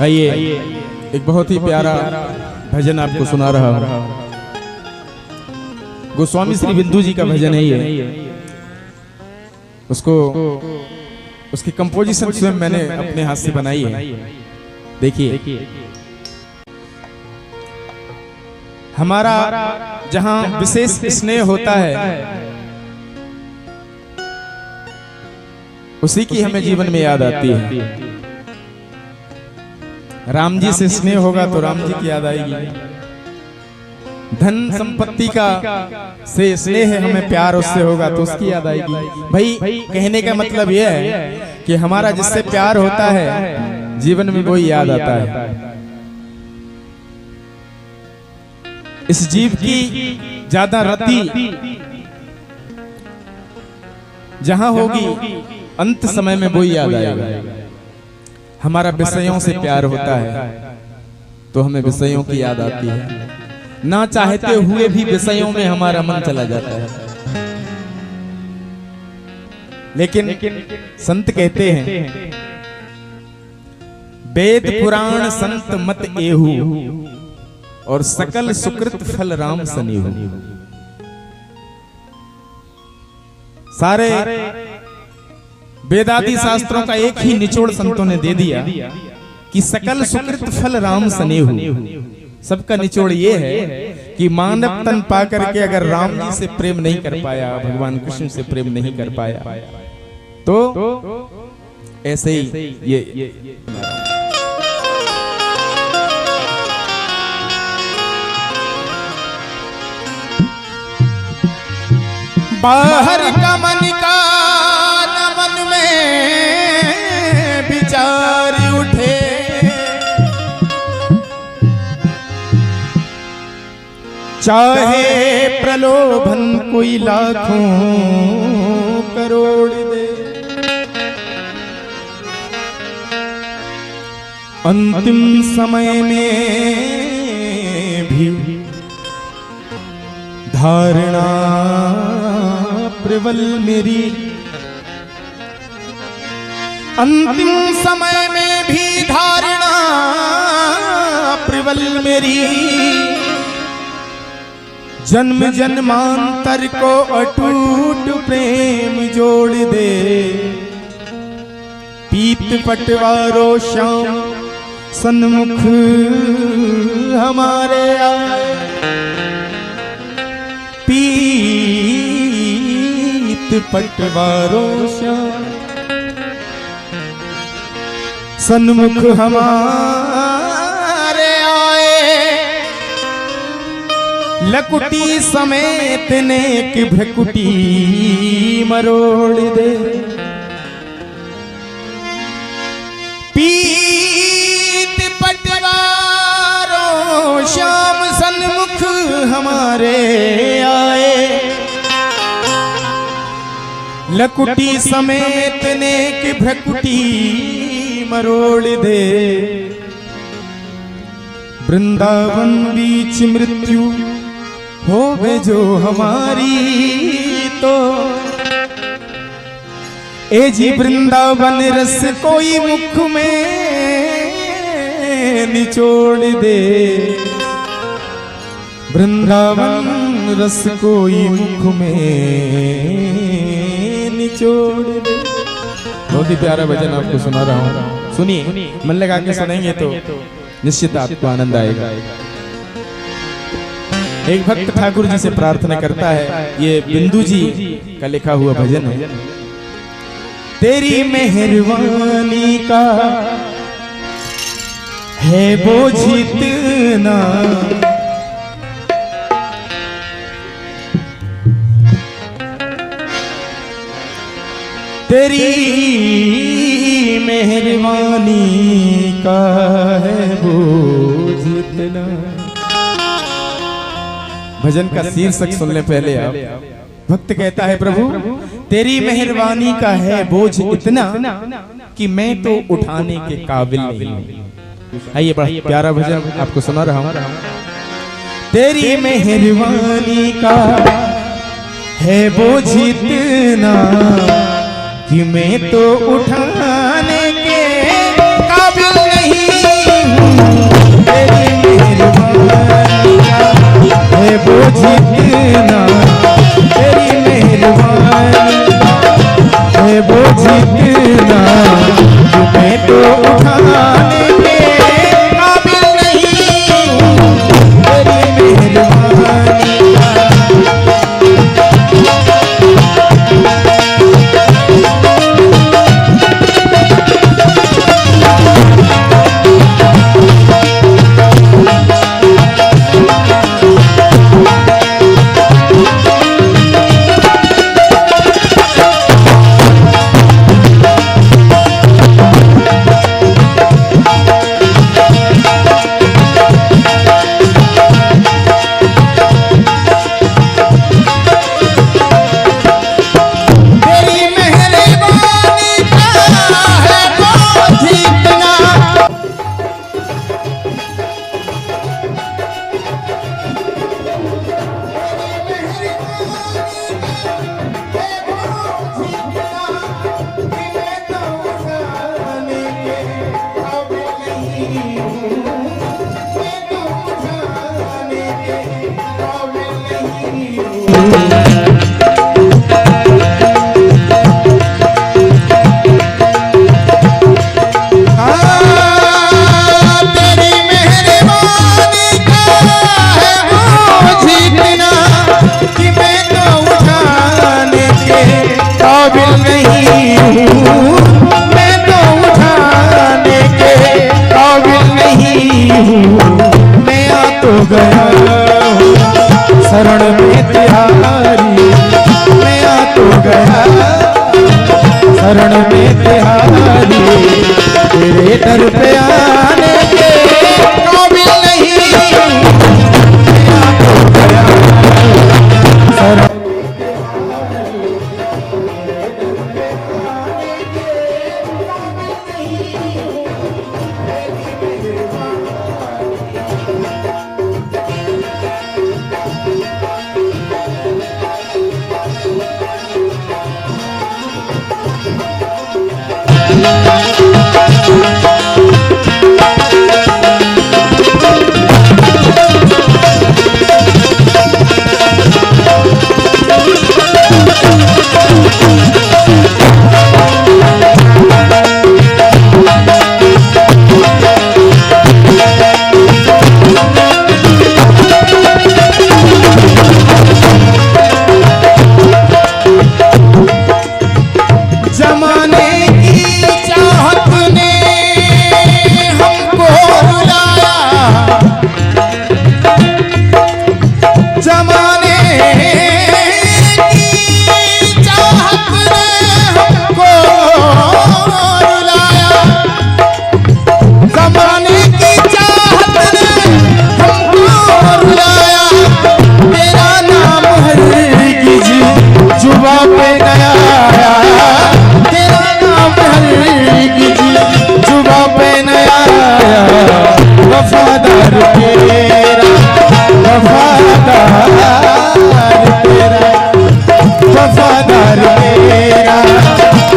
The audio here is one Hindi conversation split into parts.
आइए एक बहुत ही प्यारा भजन आपको सुना रहा हूं। गोस्वामी श्री बिंदु जी का भजन है ये। उसको उसकी कंपोजिशन स्वयं मैंने अपने हाथ से बनाई है। देखिए, हमारा जहां विशेष स्नेह होता है उसी की हमें जीवन में याद आती है। राम जी से स्नेह होगा तो राम जी की याद आएगी। धन संपत्ति का से स्नेह हमें प्यार उससे होगा तो उसकी याद आएगी। भाई कहने का मतलब यह है कि हमारा जिससे प्यार होता है जीवन में वही याद आता है। इस जीव की ज्यादा रति जहां होगी अंत समय में वही याद आएगा। हमारा विषयों से प्यार होता है तो हमें विषयों की याद आती है। ना चाहते हुए भी विषयों में हमारा मन चला जाता है। लेकिन संत कहते हैं वेद पुराण संत मत एहू और सकल सुकृत फल राम सनेहू। सारे वेदादि शास्त्रों का एक ही निचोड़ संतों ने दे दिया कि सकल सुकृत फल राम सनेहू। सबका निचोड़ ये है कि मानव तन पाकर के अगर राम जी से प्रेम नहीं कर पाया, भगवान कृष्ण से प्रेम नहीं कर पाया तो ऐसे ही ये बाहर का मन का मन में विचार उठे, चाहे प्रलोभन कोई लाखों करोड़ दे। अंतिम समय में भी धारणा प्रबल मेरी, अंतिम समय में भी धारणा प्रबल मेरी। जन्म जन्मांतर को अटूट प्रेम जोड़ दे। पीत पटवारो श्याम सन्मुख हमारे आए। पीत पटवारो श्याम सन्मुख हमारे आए। लकुटी समेत नेक भ्रकुटी मरोड़ दे। पीत पटवारो श्याम सन्मुख हमारे आए। लकुटी समेत नेक भ्रकुटी मरोड़ दे। वृंदावन बीच मृत्यु होवे जो हमारी तो। ए जी वृंदावन रस कोई मुख में निचोड़ दे। वृंदावन रस कोई मुख में निचोड़ दे। बहुत ही प्यारा भजन आपको सुना रहा हूँ। सुनिए, मन लगा के सुनेंगे तो निश्चित आपको आनंद आएगा। एक भक्त ठाकुर जी से प्रार्थना करता है, ये बिंदु जी का लिखा हुआ भजन है। तेरी मेहरबानी का है बोझ इतना, तेरी मेहरबानी का है बोझ इतना। भजन का शीर्षक सुनने पहले आप भक्त कहता है प्रभु तेरी मेहरबानी का है बोझ इतना कि मैं तो उठाने के काबिल नहीं हूं। आइए बड़ा प्यारा भजन आपको सुना रहा हूं। तेरी मेहरबानी का है बोझ इतना कि मैं तो उठाने के काबिल नहीं बोझ इतना, तेरी मेहरबानी है बोझ इतना कि मैं तो उठाने के काबिल नहीं हूँ, तेरी मेहरबानी का। शरण में तिहारी मैं आ तो गया, शरण में तिहारी तेरे दर पे आने के काबिल नहीं, मैं आ तो गया शरण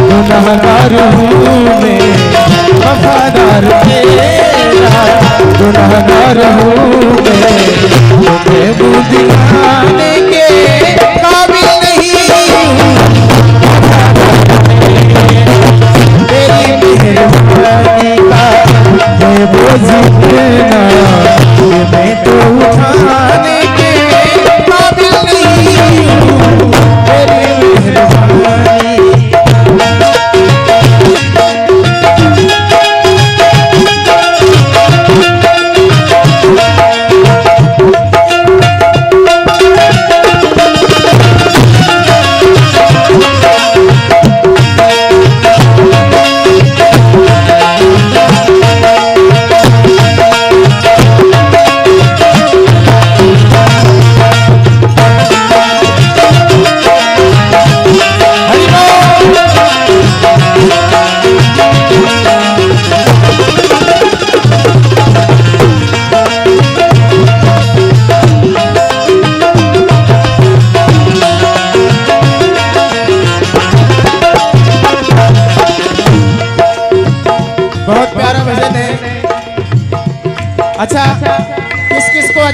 गुनहगार हूँ मैं, वफादार तेरा गुनहगार हूँ मैं, तुम्हें मुँह दिखाने के काबिल नहीं हूँ, तेरी मेहरबानी का है बोझ इतना कि मैं तो उठाने के काबिल नहीं हूँ, तेरी मेहरबानी।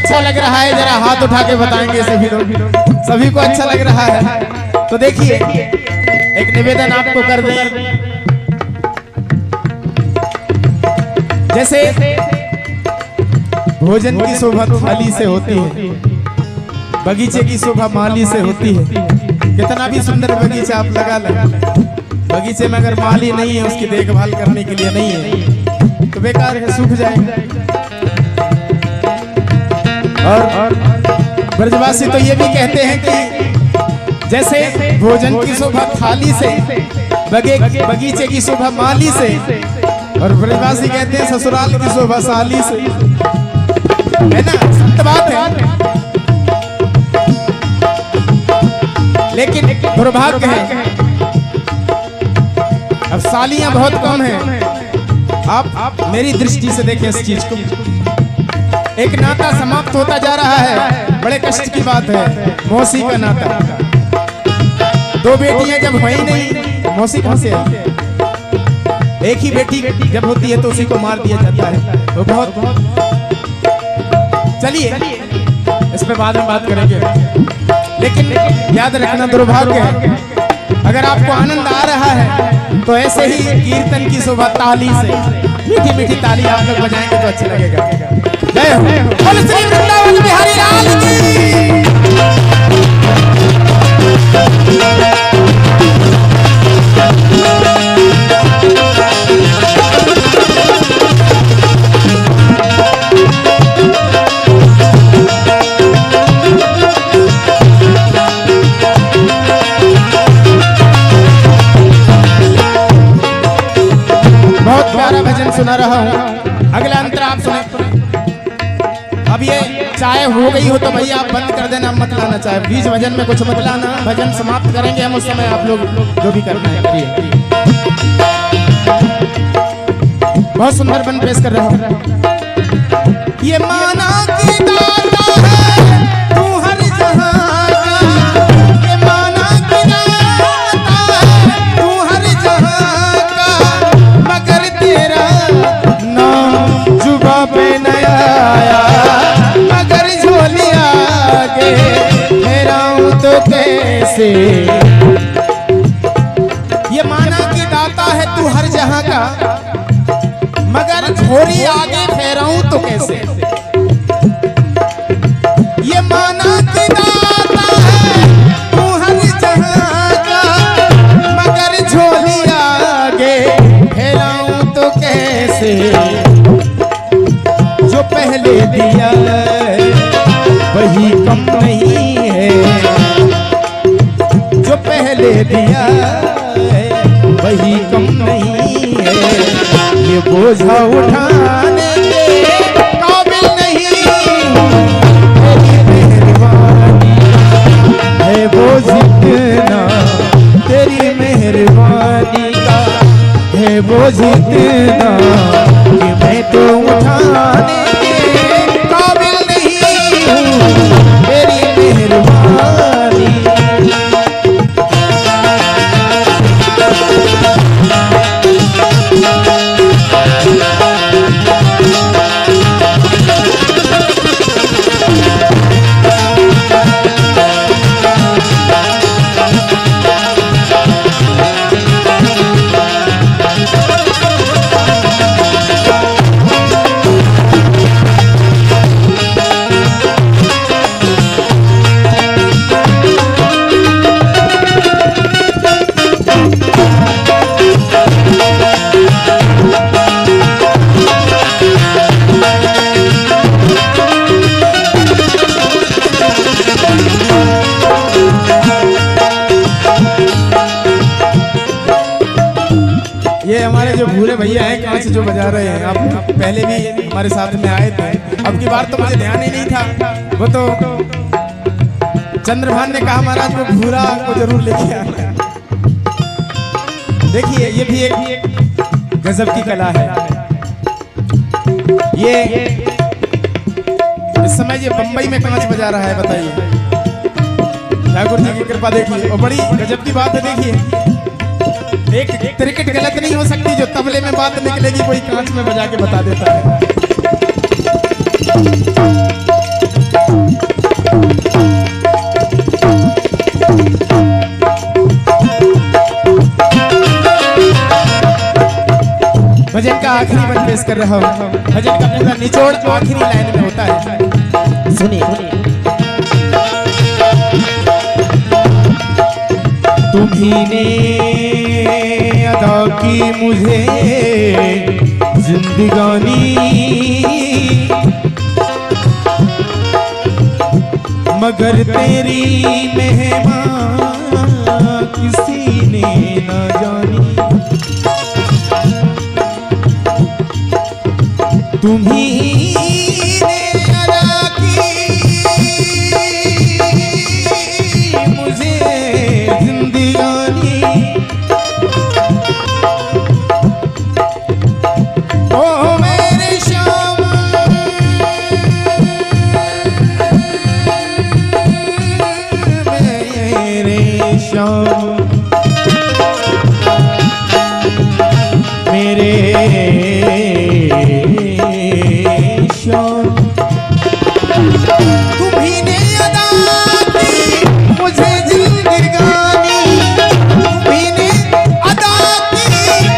अच्छा लग रहा है जरा हाथ उठा के बताएंगे सभी लोग, सभी को अच्छा लग रहा है तो देखिए एक निवेदन आपको कर दें। जैसे भोजन की शोभा थाली से होती है, बगीचे की शोभा माली से होती है। कितना भी सुंदर बगीचा आप लगा लें, बगीचे में अगर माली नहीं है, उसकी देखभाल करने के लिए नहीं है तो बेकार है, सूख जाएगा। और ब्रजवासी तो ये भी कहते हैं कि जैसे भोजन की शोभा थाली से, बगीचे की शोभा माली से, और ब्रजवासी कहते हैं ससुराल की शोभा साली से, है ना, सत्य बात है। लेकिन दुर्भाग्य है अब सालियां बहुत कम हैं। आप मेरी दृष्टि से देखें इस चीज को, एक नाता समाप्त होता जा रहा है, बड़े कष्ट की बात है। मौसी का नाता, दो बेटियां जब हुई नहीं, मौसी कहां से आई? एक ही बेटी जब होती है तो उसी को मार दिया जाता है। तो बहुत चलिए इस पे बाद में बात करेंगे, लेकिन याद रखना दुर्भाग्य है। अगर आपको आनंद आ रहा है तो ऐसे ही कीर्तन की शोभा ताली से, मीठी मीठी ताली आप लोग बजाएंगे तो अच्छा लगेगा। जय हो, बोल श्री वृंदावन बिहारी लाल की। सुना रहा हूँ, अगला अंतर आप सुने। अब ये चाय हो गई हो तो भैया आप बंद कर देना, मत लाना चाय, बीच भजन में कुछ मत लाना। भजन समाप्त करेंगे हम, उस समय आप लोग जो भी करना है करिए। बहुत सुंदर बन पेश कर रहा हूँ। ये माना की दाता है तू हर जहां का, ये माना की दाता है तू हर जहां का, मगर तेरा नाम जुबा पे नया आया, मगर झोली आगे फेराऊं तो कैसे। ये माना की दाता है तू हर जहां का, मगर झोली आगे फेराऊं तो कैसे। ये माना की दाता है तू हर जहां का, मगर झोली आगे फेराऊं तो कैसे। जो पहले दिया वही कम नहीं है, जो पहले दिया वही कम नहीं है। ये बोझा उठाने के काबिल नहीं, तेरी मेहरबानी है वो जितना, तेरी मेहरबानी का है वो जितना, कि मैं तो उठाने के काबिल नहीं हूँ, तेरी मेहरबानी। ये हमारे जो भूरे भैया हैं कांच जो बजा रहे हैं, आप पहले भी हमारे साथ में आए थे, अब की बार तो मुझे ध्यान ही नहीं था। वो तो चंद्रभान ने कहा महाराज वो भूरा को जरूर लेके आना। देखिए ये भी एक गजब की कला है। ये इस समय ये बंबई में कांच बजा रहा है, बताइए। ठाकुर जी की कृपा देखिए, और बड़ी गजब की बात है। देखिए एक क्रिकेट गलत नहीं हो सकती, जो तबले में बात निकलेगी कोई कांच में बजा के बता देता है। पेश कर रहा हूँ। भजन का पूरा निचोड़ आखिरी लाइन में होता है, सुनिए। तुम्ही ने अदा की मुझे जिंदगानी, मगर तेरी मेहमा किसी ने न जानी। तुम्ही ने अदा की मुझे जिंदगानी, ओ मेरे श्याम, मेरे श्याम, मेरे श्याम। तुम्ही ने अदा की मुझे जिंदगानी, तुम्ही ने अदा की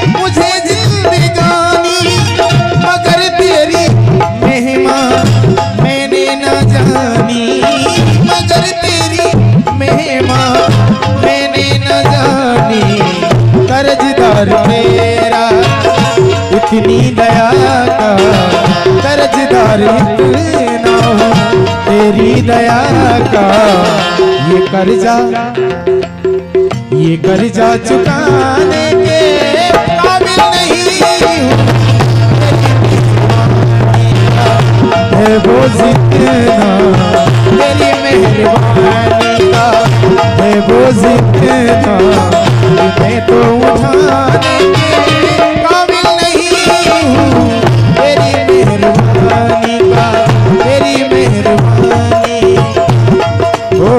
मुझे जिंदगानी, मगर तेरी मेहमा मैंने न जानी, मगर तेरी मेहमा मैंने न जानी। कर्जदार मेरा इतनी दया का, कर्जदार इतना हूँ तेरी दया का। ये कर्जा चुकाने के काबिल नहीं हूँ, है वो जितना तेरी मेहरबानी का, है वो जितना मैं तो उठाने के काबिल नहीं हूँ। तेरी मेहरबानी का, तेरी मेहरबानी, ओ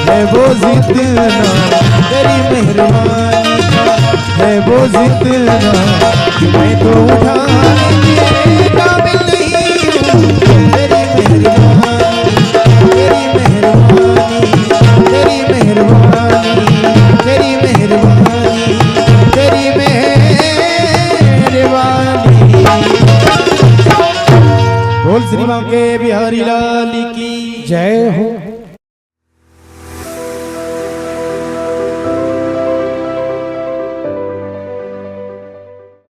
है वो जितना तेरी मेहरबानी का, है वो जितना मैं तो उठाने के काबिल नहीं हूँ। तेरी मेहरबानी, तेरी मेहरबानी, तेरी मेहरबानी, तेरी मेहरबानी, तेरी मेहरबानी। बोल श्री बांके बिहारी लाल की जय हो।